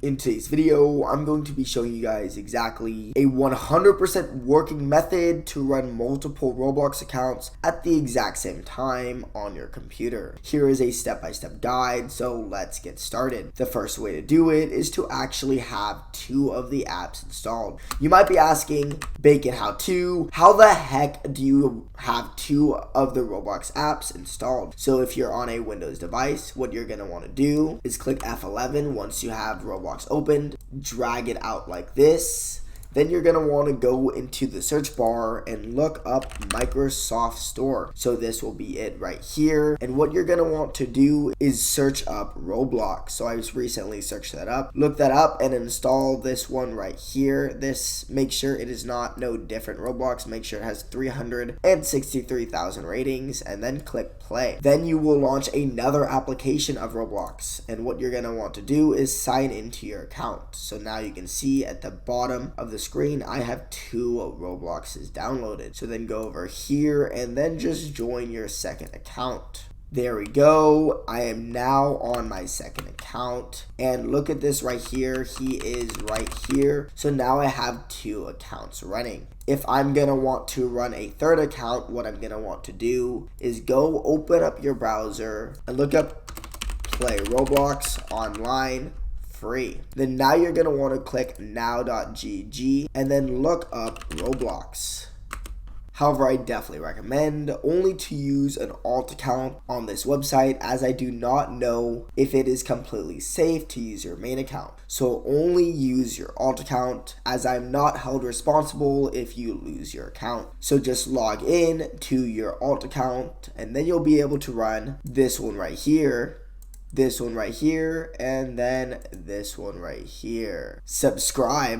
In today's video, I'm going to be showing you guys exactly a 100% working method to run multiple Roblox accounts at the exact same time on your computer. Here is a step-by-step guide, so let's get started. The first way to do it is to actually have two of the apps installed. You might be asking, Bacon, how the heck do you have two of the Roblox apps installed? So if you're on a Windows device, what you're going to want to do is click F11 once you have Roblox opened, drag it out like this. Then you're going to want to go into the search bar and look up Microsoft Store. So this will be it right here. And what you're going to want to do is search up Roblox. So I just recently searched that up. Look that up and install this one right here. Make sure it is no different Roblox. Make sure it has 363,000 ratings and then click play. Then you will launch another application of Roblox. And what you're going to want to do is sign into your account. So now you can see at the bottom of the screen, I have two Robloxes downloaded. So then go over here and then just join your second account. There we go. I am now on my second account and look at this right here. He is right here. So now I have two accounts running. If I'm going to want to run a third account, what I'm going to want to do is go open up your browser and look up Play Roblox Online free. Then now you're going to want to click now.gg and then look up Roblox. However, I definitely recommend only to use an alt account on this website, as I do not know if it is completely safe to use your main account. So only use your alt account, as I'm not held responsible if you lose your account. So just log in to your alt account and then you'll be able to run this one right here, this one right here, and then this one right here. Subscribe